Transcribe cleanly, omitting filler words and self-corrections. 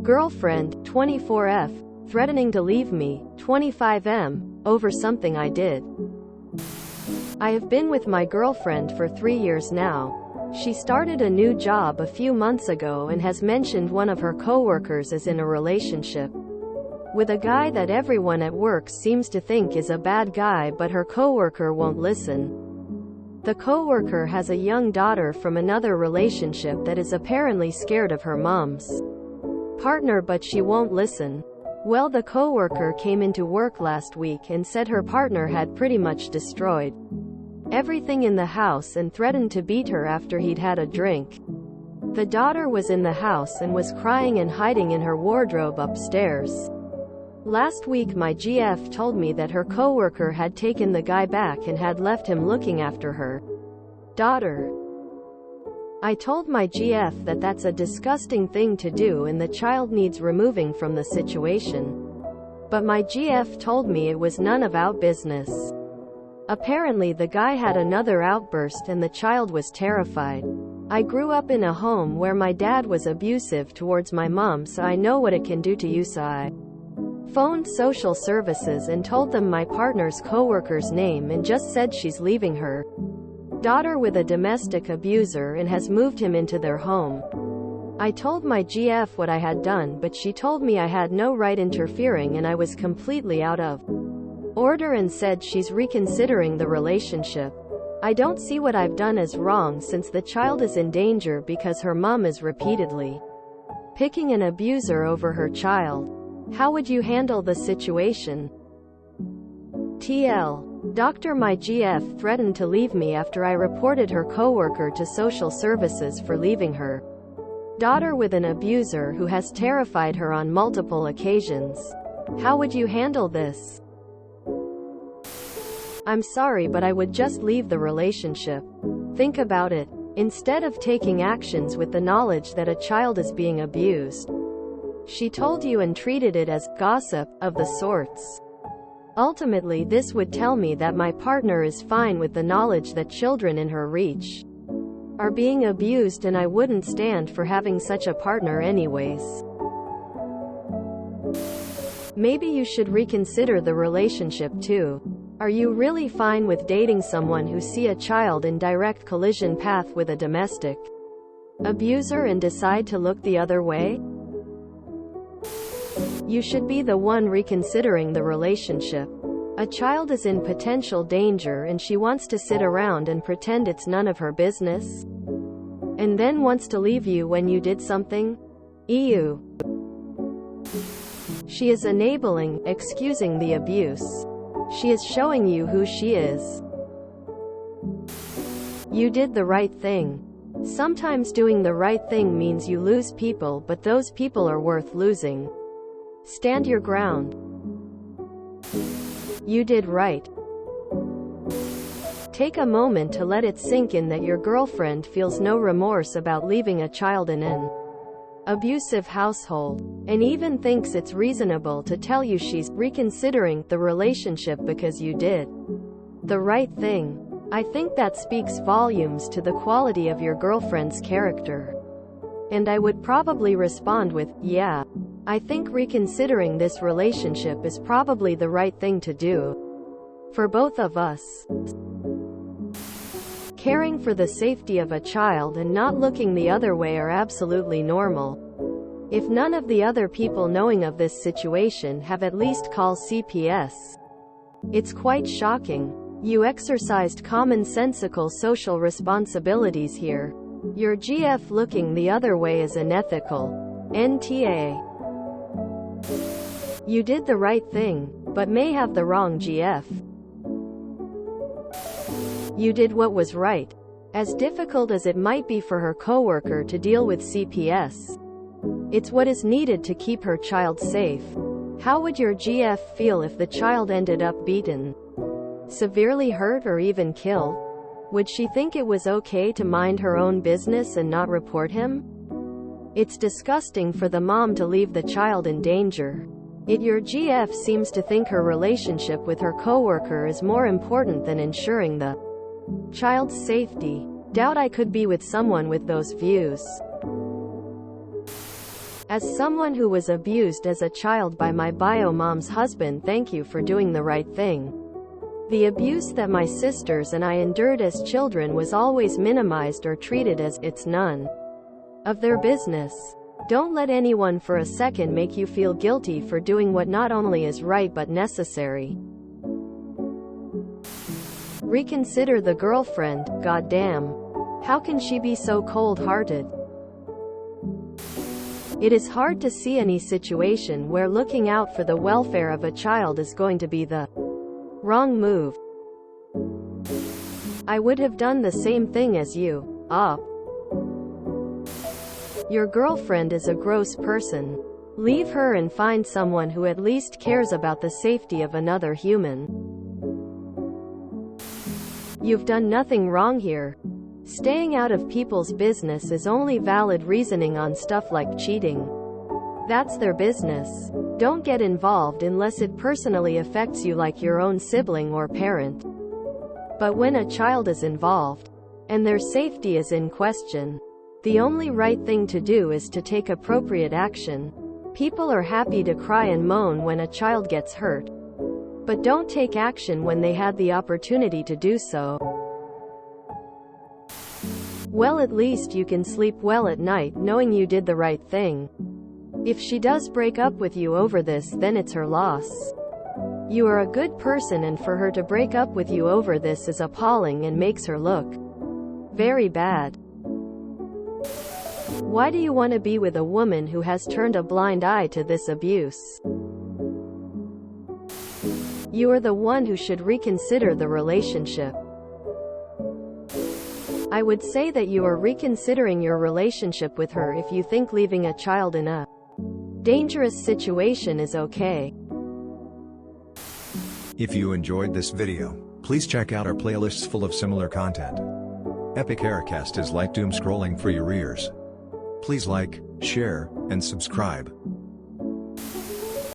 Girlfriend, 24F, threatening to leave me, 25M, over something I did. I have been with my girlfriend for 3 years now. She started a new job a few months ago and has mentioned one of her coworkers is in a relationship with a guy that everyone at work seems to think is a bad guy, but her coworker won't listen. The coworker has a young daughter from another relationship that is apparently scared of her mom's partner, but she won't listen. Well, the coworker came into work last week and said her partner had pretty much destroyed everything in the house and threatened to beat her after he'd had a drink. The daughter was in the house and was crying and hiding in her wardrobe upstairs. Last week my GF told me that her coworker had taken the guy back and had left him looking after her daughter. I told my GF that that's a disgusting thing to do and the child needs removing from the situation. But my GF told me it was none of our business. Apparently the guy had another outburst and the child was terrified. I grew up in a home where my dad was abusive towards my mom, so I know what it can do to you, so I phoned social services and told them my partner's coworker's name and just said she's leaving her daughter with a domestic abuser and has moved him into their home. I told my GF what I had done, but she told me I had no right interfering and I was completely out of order and said she's reconsidering the relationship. I don't see what I've done as wrong since the child is in danger because her mom is repeatedly picking an abuser over her child. How would you handle the situation? TL. Dr. My GF threatened to leave me after I reported her coworker to social services for leaving her daughter with an abuser who has terrified her on multiple occasions. How would you handle this? I'm sorry, but I would just leave the relationship. Think about it. Instead of taking actions with the knowledge that a child is being abused, she told you and treated it as gossip of the sorts. Ultimately, this would tell me that my partner is fine with the knowledge that children in her reach are being abused, and I wouldn't stand for having such a partner anyways. Maybe you should reconsider the relationship too. Are you really fine with dating someone who see a child in direct collision path with a domestic abuser and decide to look the other way? You should be the one reconsidering the relationship. A child is in potential danger and she wants to sit around and pretend it's none of her business, and then wants to leave you when you did something. Ew. She is enabling, excusing the abuse. She is showing you who she is. You did the right thing. Sometimes doing the right thing means you lose people, but those people are worth losing. Stand your ground. You did right. Take a moment to let it sink in that your girlfriend feels no remorse about leaving a child in an abusive household, and even thinks it's reasonable to tell you she's reconsidering the relationship because you did the right thing. I think that speaks volumes to the quality of your girlfriend's character. And I would probably respond with, yeah, I think reconsidering this relationship is probably the right thing to do for both of us. Caring for the safety of a child and not looking the other way are absolutely normal. If none of the other people knowing of this situation have at least called CPS. It's quite shocking. You exercised commonsensical social responsibilities here. Your GF looking the other way is unethical. NTA. You did the right thing, but may have the wrong GF. You did what was right. As difficult as it might be for her coworker to deal with CPS, it's what is needed to keep her child safe. How would your GF feel if the child ended up beaten, severely hurt, or even killed? Would she think it was okay to mind her own business and not report him? It's disgusting for the mom to leave the child in danger. Yet your GF seems to think her relationship with her coworker is more important than ensuring the child's safety. Doubt I could be with someone with those views. As someone who was abused as a child by my bio mom's husband, thank you for doing the right thing. The abuse that my sisters and I endured as children was always minimized or treated as it's none of their business. Don't let anyone for a second make you feel guilty for doing what not only is right but necessary. Reconsider the girlfriend, goddamn. How can she be so cold-hearted? It is hard to see any situation where looking out for the welfare of a child is going to be the wrong move. I would have done the same thing as you. Your girlfriend is a gross person. Leave her and find someone who at least cares about the safety of another human. You've done nothing wrong here. Staying out of people's business is only valid reasoning on stuff like cheating. That's their business. Don't get involved unless it personally affects you, like your own sibling or parent. But when a child is involved, and their safety is in question, the only right thing to do is to take appropriate action. People are happy to cry and moan when a child gets hurt, but don't take action when they had the opportunity to do so. Well, at least you can sleep well at night knowing you did the right thing. If she does break up with you over this, then it's her loss. You are a good person, and for her to break up with you over this is appalling and makes her look very bad. Why do you want to be with a woman who has turned a blind eye to this abuse? You are the one who should reconsider the relationship. I would say that you are reconsidering your relationship with her if you think leaving a child in a dangerous situation is okay. If you enjoyed this video, please check out our playlists full of similar content. Epic Aircast is like doom scrolling for your ears. Please like, share, and subscribe.